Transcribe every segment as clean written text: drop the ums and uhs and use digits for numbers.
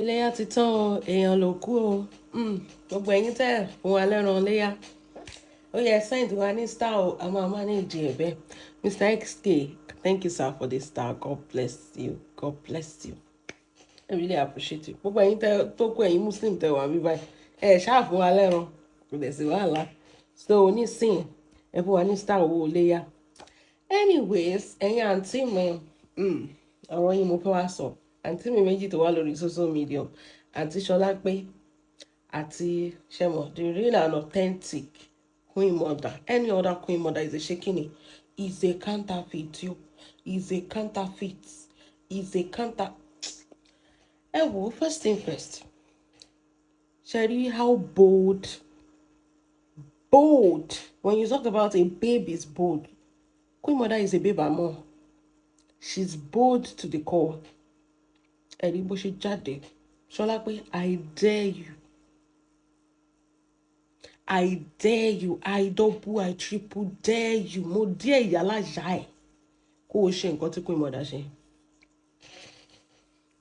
iléyá ti tán o èèyàn ló kú o gbogbo ẹ̀yin tẹ́ fún wa lẹ́ran iléyá ó yẹ send wa ní star o a máa manage ẹ̀ bẹ́ẹ̀ Mr. XK, thank you sir for the star. God bless you, God bless you. I really appreciate you. Gbogbo ẹ̀yin tẹ́ tó kú ẹ̀yin Muslim tẹ́ wà mí báyìí ẹ̀ ṣáà fún wa lẹ́ran kò dẹ̀ sí wàhálà so onísìn ẹ fún wa ní star owó iléyá. Anyways ẹ̀yin àǹtí mi ọ̀rọ̀ yín mo fẹ́ wá sọ àǹtí mi méjì tó wà lórí social media àǹtí Ṣọlápé àti ṣẹmọ the real and authentic queen mother. Any other queen mother is a shekini, is a counterfeit. You is a counterfeit, is a counter. Well, first thing first, Sherry, how bold when you talk about a babe is bold. Queen mother is a babe among. She's bold to the core. Ẹ̀rí bó ṣe jáde Ṣọlápé, I dare you, I dare you, I double, I triple dare you. Mo dare ìyálà ìyá ẹ̀ kó o ṣe nǹkan tí Queen mother ṣe.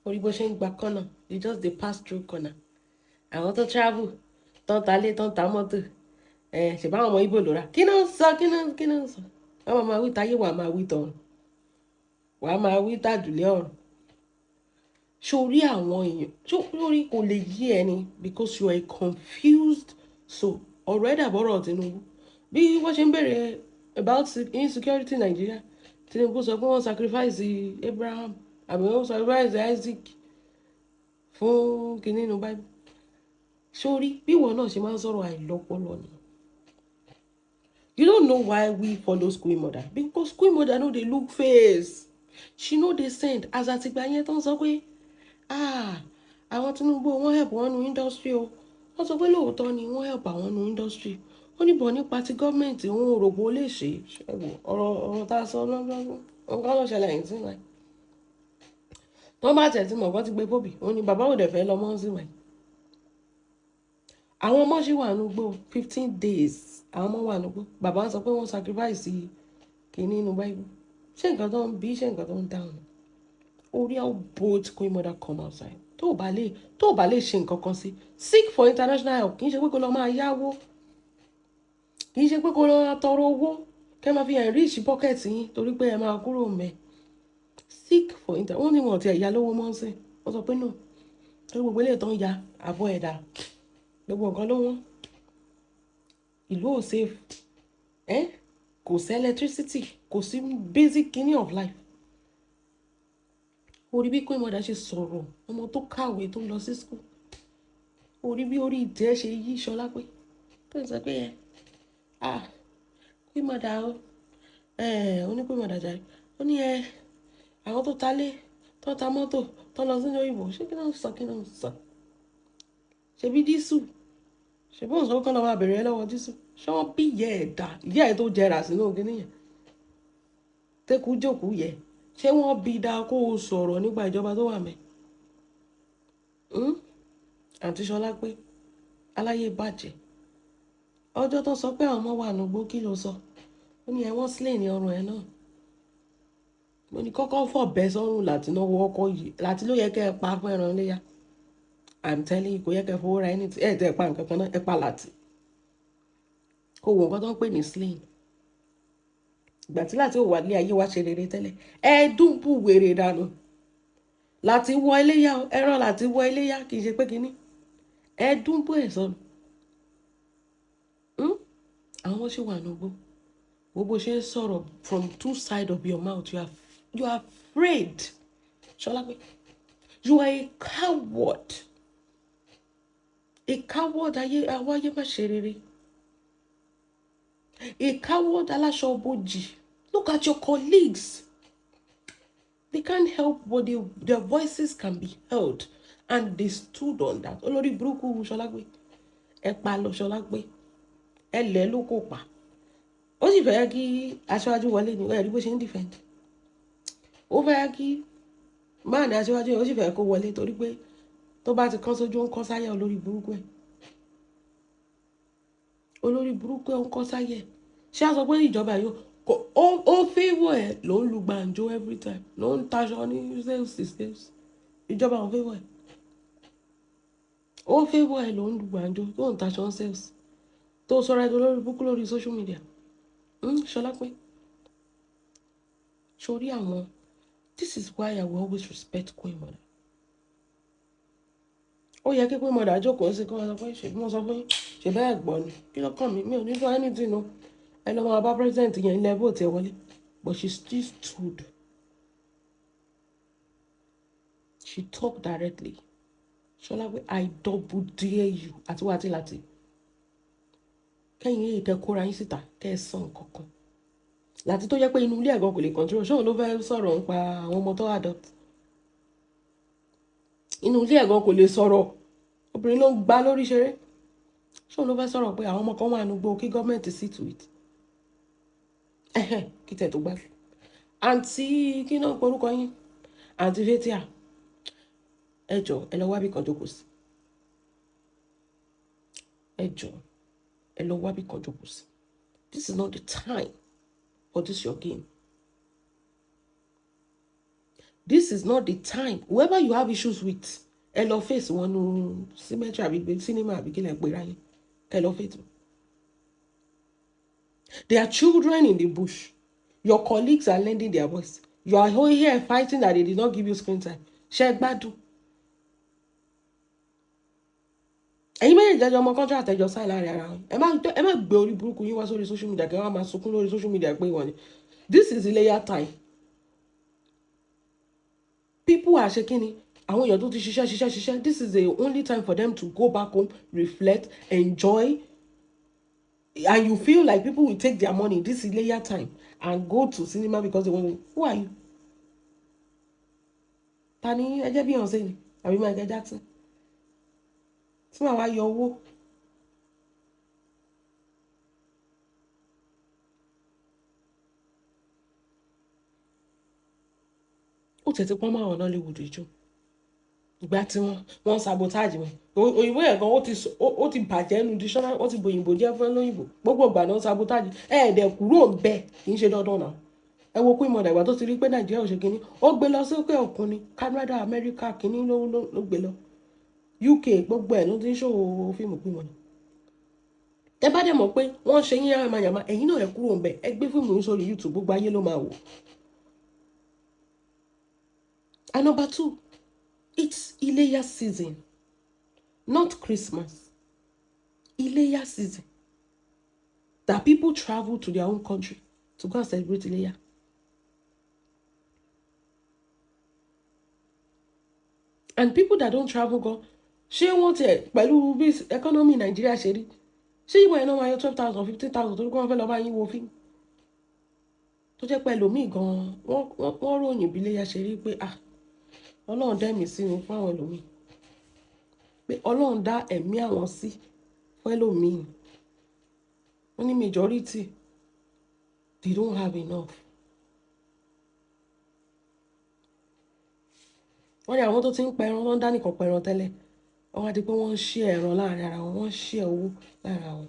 Orí bó ṣe ń gba corner, you just dey pass through corner. Àwọn tó travel tó ń ta lé tó ń ta mọ́tò ṣe báwọn ọmọ Ìgbò ló ra kí náà sọ kí náà sọ àwọn máa wí táyé wàá máa wí tọ̀run wàá máa wí tàdúlé ọ̀run. Sórí àwọn èèyàn sórí kò lè yí ẹni because you are confused. So ọ̀rọ̀ ẹ̀dà bọ́rọ̀ Tinubu bí wọ́n ṣe ń bẹ̀rẹ̀ about insecurity in Nigeria. Tinubu sọ pé wọ́n sacrifice Abraham àbí wọ́n sacrifice Isaac fún kínní inú Bible. Sórí bí wọn náà ṣe máa ń sọ̀rọ̀ àìlọ́pọlọ ni. You don't know why we follow Queen mother because Queen mother no dey look face, she no dey send. As àtìgbà yẹn tó ń sọ pé àwọn Tinubu wọ́n help wọn nu industry o wọ́n sọ pé lóòótọ́ ni wọ́n help àwọn nu industry ó ní bọ̀ nípa ti gọ́ọ̀mẹ̀ntì òun òrògbò lè ṣe ọ̀rọ̀ tá a sọ lọ́gbọ́n nǹkan ló ṣẹlẹ̀ yìí sí wa tó bá tẹ̀ tí mọ̀ kọ́ ti gbé bóbì òun ni bàbá òde fẹ́ lọ mọ́ sí wa. Àwọn ọmọ ṣì wà nùgbò 15 days àwọn ọmọ wà nùgbò bàbá sọ pé wọ́n sacrifice kìíní inú Bible. Ṣé nǹkan tó ń bí ṣé nǹkan tó ń dáhùn orí how bold Queen mother come outside. Tó o bá lè ṣe nǹkan kan sí seek for international help. Kì í ṣe pé kó lọ máa yáwó, kì í ṣe pé kó lọ tọrọ owó kẹ́ máa fi enrich pocket yín torí pé ẹ máa kúrò mẹ́. Seek for international. Wọ́n ní wọn ti ẹ̀yà lówó mọ́ sí wọ́n sọ pé no torí gbogbo eléyìí tó ń ya àbọ̀ ẹ̀dá gbogbo nǹkan ló wọ́n ìlú ò safe kò sí electricity kò sí basic kini of life. Orí bí Queen mother ṣe sọ̀rọ̀ ọmọ tó kàwé tó lọ sí school orí bí orí ìdẹ́ ṣe yí Ṣọlápé tó ń sọ pé Queen mother ó ní Queen mother jàre ó ní àwọn tó ta lé tó ta mọ́tò tó lọ sínú òyìnbó ṣé kí náà sọ ṣebí dísù ṣebí òun sọ kán lọ máa bẹ̀rẹ̀ lọ́wọ́ dísù ṣé wọ́n bí ìyá ẹ̀ tó jẹrà sínú ògì nìyẹn tẹ́kù jókòó yẹ ṣé wọ́n bí dáa kó o sọ̀rọ̀ nípa ìjọba tó wà mẹ́. Àǹtí Ṣọlápé aláyé bàjẹ́ ọjọ́ tó sọ pé àwọn ọmọ wà nùgbó kí ló sọ ó ní ẹ̀wọ̀n sílẹ̀ ní ọrùn ẹ̀ náà mo ní kọ́kọ́ fọ̀ bẹ́ sọ́run láti náwó ọkọ̀ yìí láti ló yẹ kẹ́ ẹ pa fẹ́ràn léyà. I'm telling you kò yẹ kẹ́ fowó ra ẹni tí tẹ́ ẹ pa nǹkan kan náà ẹ pa láti kó wo nǹkan tó ń pè ní sling. Ìgbà tí láti wà ní ayé wa ṣe rere tẹ́lẹ̀ ẹ dúnbù wèrè dànù láti wọ iléyà ẹran láti wọ iléyà kì í ṣe pé kínní ẹ dúnbù ẹ̀ sọnù. Àwọn ṣì wà nùgbò gbogbo ṣe ń sọ̀rọ̀ from two sides of your mouth you are afraid. Ṣọlápé you are a coward. A coward àwọn ayé má ṣe rere. A coward aláṣọ bòjì. Look at your colleagues. They can't help but their voices can be heard and they stood on that. Olórí burúkú Ṣọlápé ẹ pa lọ Ṣọlápé ẹ lẹ́ ló kò pa. Ó sì fẹ́ kí aṣáájú wọlé ní ẹ̀rí bó ṣe ń defend. Ó fẹ́ kí máa ní aṣáájú yẹn ó sì fẹ́ kó wọlé torí pé tó bá ti kán sójú ó ń kọ́ sáyẹ̀ olórí burúkú ẹ̀. Olórí burúkú ẹ̀ ń kọ́ sáyẹ̀. Ṣé a sọ pé ìjọba yóò ó favour ẹ̀ ló ń lu gbàǹjo every time ló ń taṣọ ní sales. Ìjọba ò favour ẹ̀. ó fẹ́ bọ́ ẹ ló ń lu gbàǹjo tó ń taṣọ sales tó sọra ẹ lórí búkú lórí social media. Ṣọlá pé sórí àwọn this is why I will always respect Queen Mother. Ó yẹ kí Queen Mother jókòó sí kí wọ́n sọ pé ṣe bí wọ́n sọ fún ṣe bẹ́ẹ̀ gbọ́ ni kí ló kàn mí mi ò ní sọ anything o ẹ lọ́ máa bá president yẹn ilẹ̀ bó tiẹ̀ wọlé but she still stood. She talked directly. Ṣọlá pé I double dare you àti wá àti láti kẹ́yìn yìí kẹ́ kóra yín síta kẹ́ ẹ sàn kankan láti tó yẹ pé inú ilé ẹ̀gàn kò lè control ṣóun ló fẹ́ sọ̀rọ̀ nípa àwọn ọmọ tó adopt inú ilé ẹ̀gàn kò lè sọ̀rọ̀ obìnrin ló ń gbá lórí ṣeré ṣóun ló fẹ́ sọ̀rọ̀ pé àwọn ọmọ kan wà nùgbò kí gọ́ọ̀mẹ̀ntì sì tù it kí tẹ̀ tó gbá àǹtí kí náà porúkọ yín àǹtí Fétíà ẹ jọ̀ọ́ ẹ lọ wábì kan jókòó sí ẹ jọ̀ọ́ ẹ lọ wábì kan jókòó sí this is not the time for this your game. This is not the time. Whoever you have issues with, ẹ lọ face wọn nu cemetery àbí cinema àbí kílẹ̀ pé ráyé ẹ lọ face. There are children in the bush. Your colleagues are lending their voice. You are here fighting that they did not give you screen time. Ṣé gbádùn. Ẹ̀yin méjèèjì jẹjọ ọmọ contract ẹjọ sáì láàrin ara wọn. Ẹ má gbé orí burúkú yín wá sórí social media kẹ́ wá máa sunkún lórí social media pé wọ́n ni. This is Iléyá time. People are shaking. Àwọn èèyàn tó ti ṣiṣẹ́. This is the only time for them to go back home, reflect, enjoy. And you feel like people will take their money this Iléyá time and go to cinema because they want to. Who are you? Tani ẹ jẹ́ Beyonce ni àbí Michael Jackson. Tí màá wá yọ owó. Ó tètè pọ́n máa wọ̀ Nollywood ìjọ. Ìgbà tí wọ́n sabotage wọn. Òyìnbó yẹn gan ó ti bàjẹ́ nu dictionary wọ́n ti bòyìnbó jẹ́ fún lóyìnbó. Gbogbo ìgbà náà sabotage. Ẹ̀ẹ́dẹ̀ kúrò ń bẹ̀ kì í ṣe dandan náà. Ẹ wo Queen Mother ìgbà tó ti rí pé Nàìjíríà ò ṣe kínní. Ó gbé lọ sókè òkun ni Canada, America kínní ló gbé lọ. UK gbogbo ẹ̀ ló ti ń ṣòwò fíìmù Queen Mother. Tẹ́ bá dẹ̀ mọ̀ pé wọ́n ṣe yín yamayama ẹ̀yin náà ẹ kúrò ń bẹ̀ ẹ gbé fíìmù yín sórí YouTube gbogbo ayé ló máa wò. And number 2, it's Iléyá season, not Christmas. Iléyá season. That people travel to their own country to go and celebrate Iléyá. And people that don't travel go, ṣé wọ́n tiẹ̀ pẹ̀lú bí economy Nigeria ṣe rí? Ṣé ìwọ ẹ̀ náà máa yọ 12,000, 15,000 torí kí wọ́n fẹ́ lọ bá yín wo fíìmù? Tó jẹ́ pé ẹlòmíì gan-an wọ́n ròyìn bí Iléyá ṣe rí pé Ọlọ́run dá ẹ̀mí sí ni fún àwọn ẹlòmíì. Pé Ọlọ́run dá ẹ̀mí àwọn sí fún ẹlòmíì. Wọ́n ní majority they don't have enough. Wọ́n ní àwọn tó ti ń pẹran wọ́n dá nìkan pẹran tẹ́lẹ̀. Wọ́n wá di pé wọ́n ń ṣí ẹran láàrin ara wọn, wọ́n ń ṣí owó láàrin ara wọn.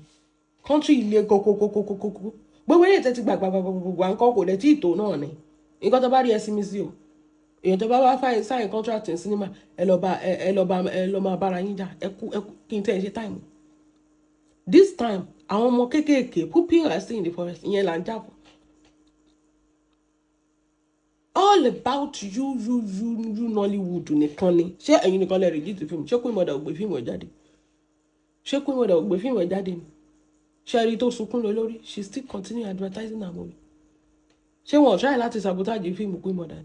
Country ilé kókókókókókó. Gbogbo ilé ìtẹ́tí gbàgbàgbàgbàgbà nǹkan kò lè tí ì tó náà ni. Nǹkan tó bá rí ẹsìn mi sí o. Èèyàn tó bá wá sign contract in cinema ẹ lọ máa bára yín jà ẹ kú kí n tẹ́ ẹ ṣe time. This time àwọn ọmọ kéékèèké people are still in the forest ìyẹn là ń jà fún. All about you Nollywood nìkan ni. Ṣé ẹ̀yin nìkan lè release fíìmù? Ṣé Queen Mother ò gbé fíìmù ẹ̀ jáde? Ṣé Queen Mother ò gbé fíìmù ẹ̀ jáde ni? Ṣé ẹ̀rí tó sunkún lé lórí? She still continue advertising her movie. Ṣé wọn ò try láti sabotage fíìmù Queen Mother?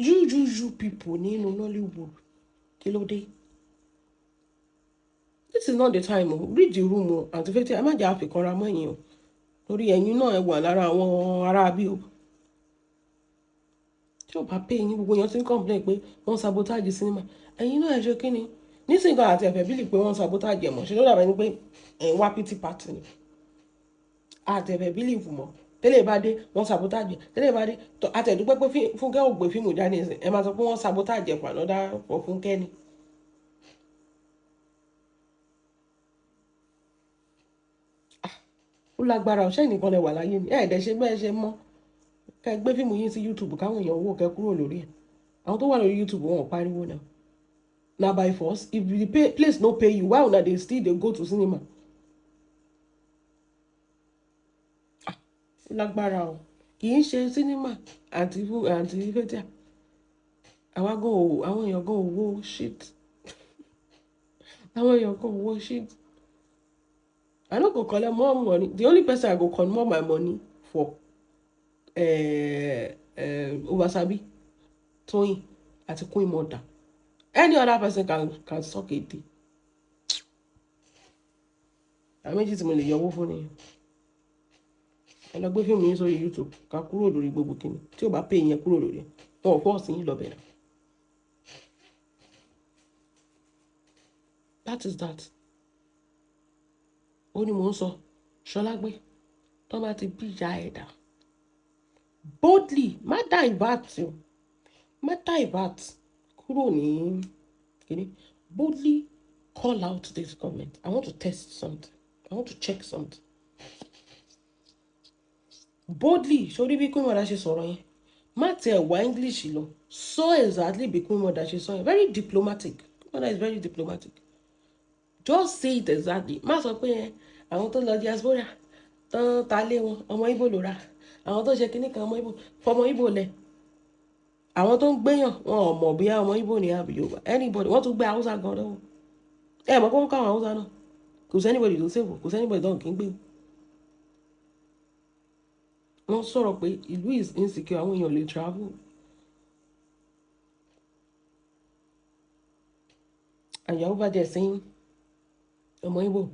You people nínú Nollywood kí ló dé? This is not the time o. Read the room o. Àǹtí Fétíà ẹ má jẹ́ àfikànra mọ́ ẹ̀yin o. Torí ẹ̀yin náà ẹ wà lára àwọn ará bí o. Tí ò bá pé yín gbogbo èèyàn ti ń complain pé wọ́n sabotage cinema. Ẹ̀yin náà ẹ ṣe kí ni? Nísìnyí kan àti ẹ̀fẹ̀ bílì pé wọ́n sabotage ẹ̀ mọ̀. Ṣé ló dàbẹ̀ ni pé ẹ̀ ń wá pity party ni? Àti ẹ̀fẹ̀ bílì fún mọ́. Tẹ́lẹ̀ bá dé wọ́n sabotage tẹ́lẹ̀ bá dé àtẹ̀dúpẹ́ pé Fúnkẹ́ ò gbé fíìmù jáde ẹ̀sìn ẹ máa sọ pé wọ́n sabotage ẹ̀pà lọ́dá for Fúnkẹ́ ni. Ó lágbára ọ̀ṣẹ́ nìkan lẹ wà láyé ni ẹ̀ẹ́dẹ̀ ṣe bẹ́ẹ̀ ṣe mọ́ kẹ́ gbé fíìmù yín sí YouTube káwọn èèyàn wò kẹ́ kúrò lórí ẹ̀ àwọn tó wà lórí YouTube wọn ò pariwo náà. Na by force, if the place no pay you, why una dey still dey go to cinema? Lágbára o, kì í ṣe cinema àti fetia. Àwọn èèyàn gan owó shit. Àwọn èèyàn gan owó shit. I no go collect more money. The only person I go comot my money for Obasabi, Toun àti Queen Mother. Any other person can suck a dick. Àmì méjì tí mo lè yọwó fún ni. Ẹ lọ gbé fíìmù yín sórí YouTube ká kúrò lórí gbogbo kíni tí ò bá pè yẹn kúrò lórí wọn ò fọ́ọ̀sì yín lọ bẹ̀rẹ̀. That is that. Ó ní mò ń sọ Ṣọlágbé tó bá ti bí ìyá ẹ̀dá boldly má divert kúrò ní kíni boldly call out this government. I want to test something. I want to check something. Boldly sórí bí Queen Mother ṣe sọ̀rọ̀ yẹn má tiẹ̀ wá English lọ sọ exactly bí Queen Mother ṣe sọ yẹn very diplomatic. Queen Mother is very diplomatic. Just say it exactly. Má sọ pé àwọn tó lọ diaspora tán ta lé wọn ọmọ Ìgbò ló ra àwọn tó ṣe kíní kan ọmọ Ìgbò fọmọ Ìgbò lẹ àwọn tó ń gbéyàn wọn ò mọ̀ bí ọmọ Ìgbò ní àbí Yorùbá anybody wọ́n tún gbé Haúsá gan lọ́wọ́ mọ̀ kó ń káwọn Haúsá náà kò sẹ́nibọ̀dì tó ṣèwò kò sẹ́nibọ̀dì tó ń kí ń gbé wọ́n sọ̀rọ̀ pé ìlú is insecure àwọn èèyàn lè travel. And you're over there saying ọmọ Ìgbò.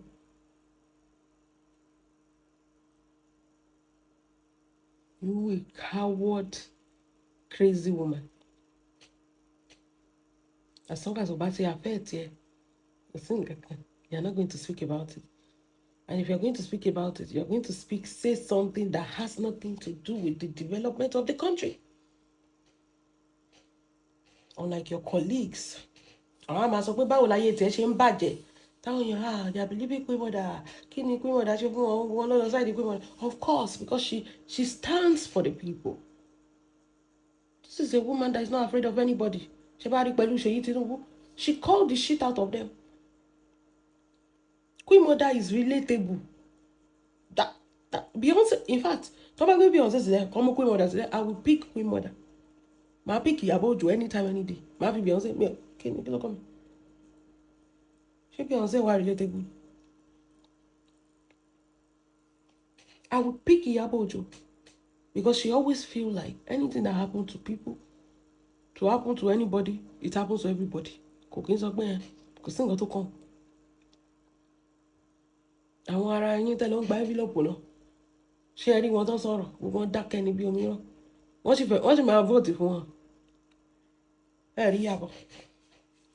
You a coward, crazy woman. As long as Obasi affects you, you're not going to speak about it. And if you're going to speak about it, you're going to say something that has nothing to do with the development of the country. Unlike your colleagues. Àwọn àmà sọ pé báwo láyé tiẹ̀ ṣe ń bàjẹ́. Táwọn èèyàn they are believing Queen Mother. Kí ni Queen Mother ṣe fún wọn lọ́dọ̀ side Queen Mother? Of course, because she stands for the people. This is a woman that is not afraid of anybody. Ṣé bá rí pẹ̀lú Ṣèyí Tinubu? She called the shit out of them. Queen Mother is relatable. That Beyonce, in fact, tó bá gbé Beyonce sílẹ̀, kọ́ mú Queen Mother sílẹ̀, I will pick Queen Mother. Màá pick Iyabo Ojo anytime, any day. Màá fi Beyonce, kí ni ló kọ́ mi? Ṣé Beyonce wà relatable? I will pick Iyabo Ojo because she always feel like anything that happens to people, to happen to anybody, it happens to everybody. Kò kí n sọ pé kò sí nǹkan tó kàn. Àwọn ará yín tẹ́lẹ̀ ń gba envelope lọ. Ṣé ẹ rí wọn tó sọ̀rọ̀? Gbogbo wọn dákẹ́ ní bí omi rán. Wọ́n sì máa vote fún wọn. Ẹ rí Iyabo.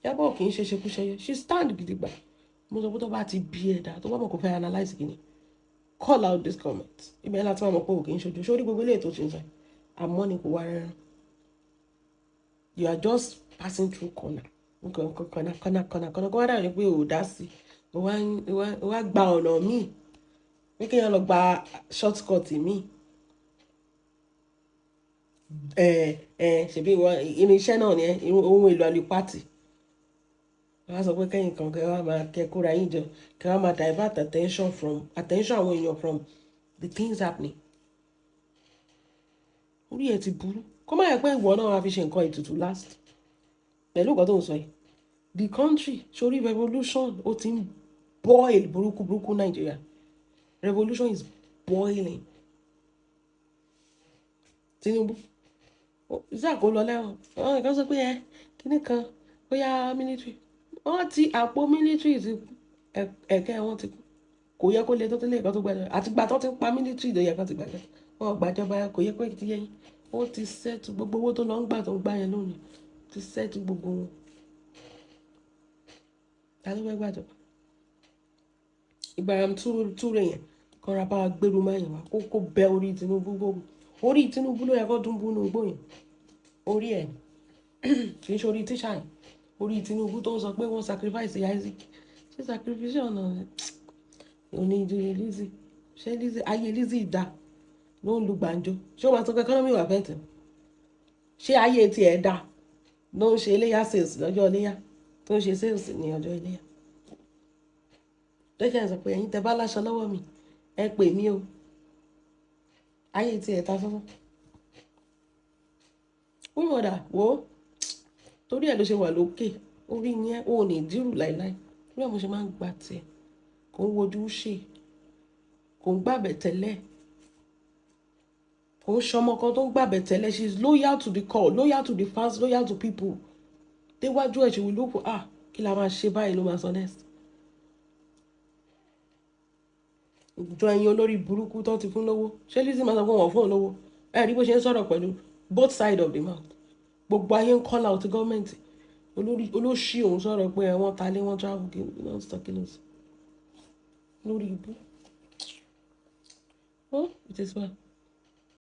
Iyabo kì í ṣe ṣekúṣẹyẹ. She stand gidigba. Mo sọ pé tó bá ti bí ẹ̀dá tó bá mọ̀ kó fẹ́ analyse kìíní. Call out this comment. Ibẹ̀ láti máa mọ̀ pé òkè ń ṣojú. Ṣé orí gbogbo ilé ètò ṣe ń sọ? Àmọ́ ni kò wá rẹ́rán. You are just passing through corner. Corner. Kó wá dàbí pé ò dá sí. Wá gba ọ̀nà míì. Wí kí èèyàn lọ gba shortcut míì. Ṣèbí irinṣẹ́ náà ni ohun èlò àlùpàtì. Wọ́n sọ pé kẹ́yìn kan kẹ́ wá máa kẹ́kọ̀ọ́ra yín jọ kẹ́ wá máa divert attention àwọn èèyàn from the things happening. Orí ẹ̀ ti burú. Kó má yẹ pé ìwọ náà wá fi ṣe nǹkan ètùtù last. Pẹ̀lú nǹkan tó ń sọ yìí. The country sórí revolution ó ti ń boil burúkú Nigeria. Revolution is boiling. Tinubu. Ìsàkó lọ lẹ́wọ̀n. Àwọn nǹkan sọ pé kíní kan bóyá military. Wọ́n ti àpò military ti ẹ̀kẹ́ wọn ti kú. Kò yẹ kó lè tó tẹ́lẹ̀ nǹkan tó gbàjọba. Àtìgbà tó ti pa military ló yẹ kó ti gbàjọba. Wọ́n gbàjọba kò yẹ kó ti yẹ yín. Ó ti settle gbogbo owó tó lọ ń gbà tó ń gbà yẹn lónìí. Ti settle gbogbo wọn. Ta ló fẹ́ gbàjọba? Ìgbàram túre yẹn kan ra bá gbèrú máa yẹn wá kó bẹ orí Tinubu gbogbo. Orí Tinubu ló yẹ kó dún búnú igbó yẹn. Orí ẹ̀ kì í ṣe orí tíṣà yẹn. Orí Tinubu tó ń sọ pé wọ́n sacrifice Isaac. Ṣé sacrifice ọ̀nà òní ìdílé Lizzy? Ṣé Lizzy ayé Lizzy dá ló ń lu gbàǹjo? Ṣé wọ́n máa sọ pé economy wà fẹ́ẹ̀tì? Ṣé ayé tiẹ̀ dá ló ń ṣe iléyà sales lọ́jọ́ iléyà tó ń ṣe sales ní ọjọ́ iléyà. lọ́jọ́ ìsọ pé ẹ̀yin tẹ bá láṣọ lọ́wọ́ mi ẹ pè mí o ayé tí ẹ̀ ta sọ́sọ́. ó mọ̀dà wò ó torí ẹ̀ ló ṣe wà lókè orí yẹn ò ní dírù láíláí torí ẹ̀ mo ṣe máa ń gba tiẹ̀ kò ń wojú ṣe kò ń gbàbẹ̀ tẹ́lẹ̀ kò ń ṣọmọ kan tó ń gbàbẹ̀ tẹ́lẹ̀ she is loyal to the call loyal to the fans loyal to people déwájú ẹ̀ ṣe wí lóko kí la máa ṣe báyìí ló máa sọ next. ìjọ ẹyin olórí burúkú tó ti fún lówó ṣé Lizzy máa sọ fún wọn fún òun lówó ẹ rí bó ṣe ń sọ̀rọ̀ pẹ̀lú both side of the mouth gbogbo ayé ń call out gọ́ọ̀mẹ̀ntì olóṣì òun sọ̀rọ̀ pé wọ́n ta lé wọ́n travel kí wọ́n sọ kí ló sọ lórí ibú. It is well.